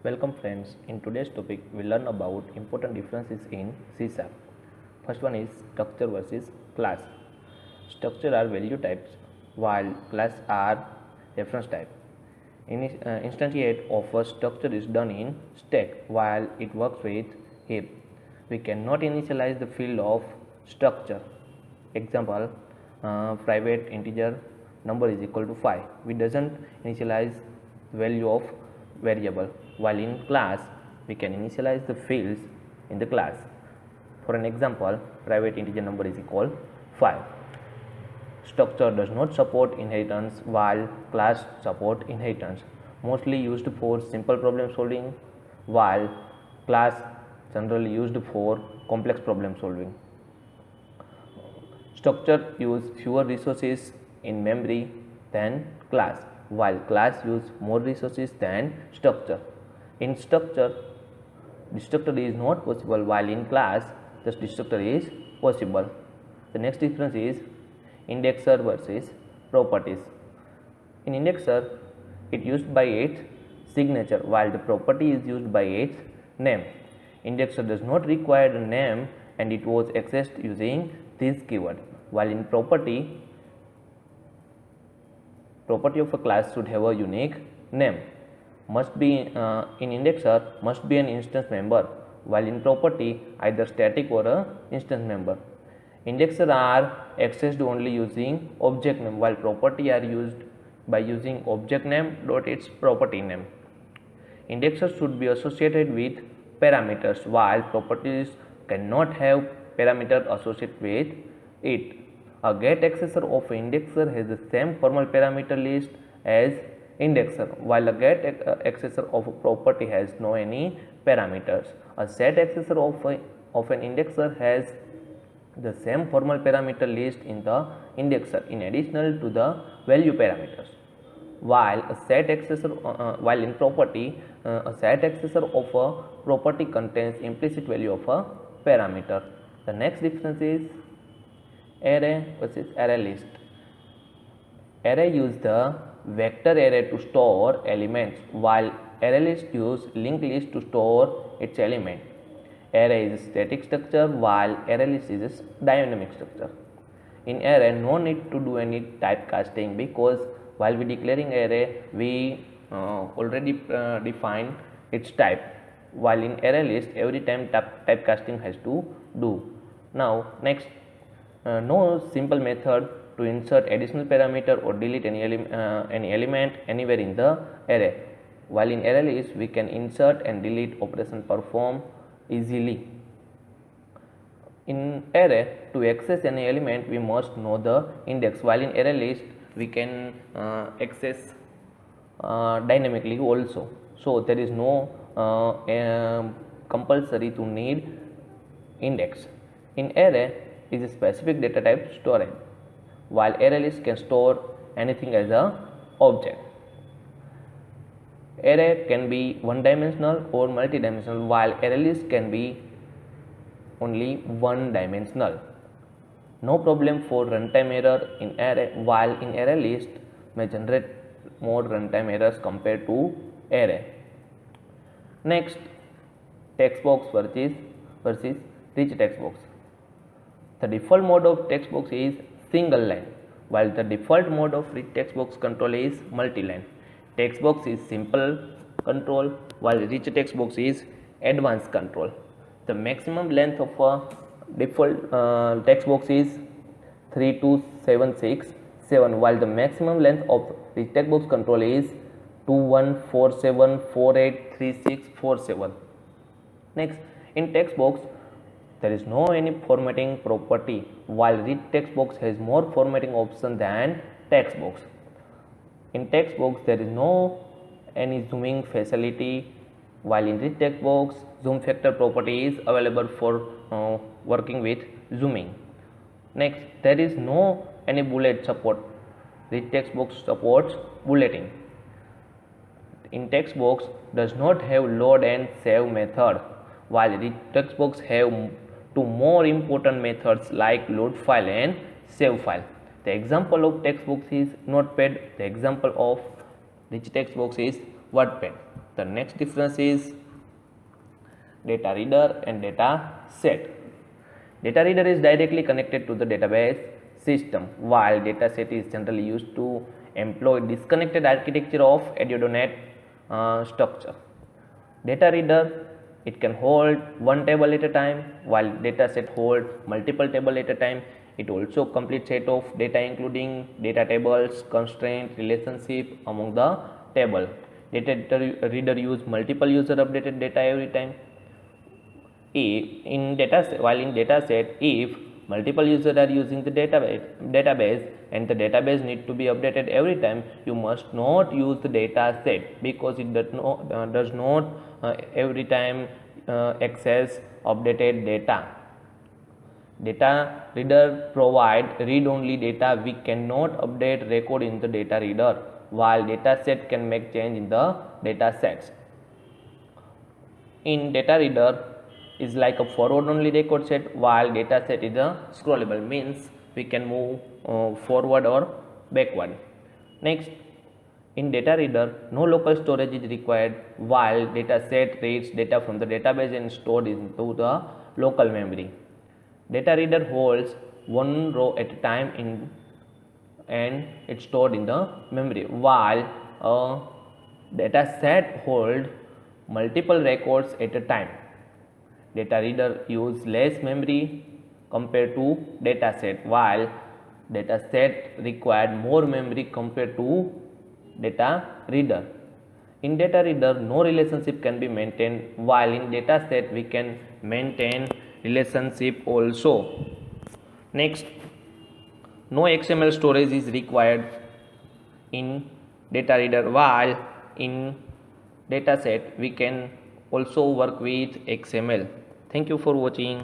Welcome friends, in today's topic we learn about important differences in C#. First one is structure versus class. Structure are value types while class are reference type. Instantiate of a structure is done in stack while it works with heap. We cannot initialize the field of structure. Example, private integer number is equal to 5. We doesn't initialize the value of variable, while in class we can initialize the fields in the class. For an example, private integer number is equal 5. Structure does not support inheritance while class support inheritance, mostly used for simple problem solving while class generally used for complex problem solving. Structure use fewer resources in memory than class, while class use more resources than structure. In structure, destructor is not possible, while in class the destructor is possible. The next difference is indexer versus properties. In indexer, it used by its signature, while the property is used by its name. Indexer does not require a name and it was accessed using this keyword, while in property of a class should have a unique name. Must be in indexer must be an instance member, while in property either static or a instance member. Indexer are accessed only using object name, while property are used by using object name dot its property name. Indexer should be associated with parameters, while properties cannot have parameter associated with it. A get accessor of an indexer has the same formal parameter list as indexer, while a get accessor of a property has no any parameters. A set accessor of an indexer has the same formal parameter list in the indexer in addition to the value parameters. While a set accessor, while in property, a set accessor of a property contains implicit value of a parameter. The next difference is array versus ArrayList. Array use the vector array to store elements, while ArrayList use linked list to store its element. Array is a static structure while ArrayList is a dynamic structure. In array, no need to do any typecasting because while we declaring array, we already define its type. While in ArrayList, every time typecasting has to do. Now next, no simple method to insert additional parameter or delete any element anywhere in the array. While in ArrayList, we can insert and delete operation perform easily. In array, to access any element, we must know the index, while in ArrayList, we can access dynamically also. So there is no compulsory to need index. In array is a specific data type storage, while ArrayList can store anything as a object. Array can be one-dimensional or multi-dimensional, while ArrayList can be only one-dimensional. No problem for runtime error in array, while in ArrayList may generate more runtime errors compared to array. Next, TextBox versus RichTextBox. The default mode of TextBox is single line, while the default mode of RichTextBox control is multi-line. TextBox is simple control, while RichTextBox is advanced control. The maximum length of a default TextBox is 32767, while the maximum length of RichTextBox control is 2147483647. Next, in TextBox, there is no any formatting property, while RichTextBox has more formatting option than TextBox. In TextBox, there is no any zooming facility, while in RichTextBox, zoom factor property is available for working with zooming. Next, there is no any bullet support. RichTextBox supports bulleting. In TextBox does not have load and save method, while RichTextBox have two more important methods like load file and save file. The example of TextBox is Notepad. The example of RichTextBox is WordPad. The next difference is data reader and data set. Data reader is directly connected to the database system, while data set is generally used to employ disconnected architecture of ADO.NET structure. Data reader, it can hold one table at a time, while data set hold multiple tables at a time. It also complete set of data including data tables, constraint, relationship among the table. Data reader use multiple user updated data every time. If in data set, if multiple users are using the database and the database need to be updated every time, you must not use the data set, because it does not every time access updated data. Data reader provide read only data. We cannot update record in the data reader, while data set can make change in the data sets. In data reader is like a forward only record set, while data set is a scrollable, means we can move forward or backward. Next, in data reader, no local storage is required, while data set reads data from the database and stored into the local memory. Data reader holds one row at a time and it's stored in the memory, while a data set holds multiple records at a time. Data reader use less memory compared to data set, while data set required more memory compared to data reader. In data reader, no relationship can be maintained, while in data set we can maintain relationship also. Next, no XML storage is required in data reader, while in data set we can also work with XML. Thank you for watching.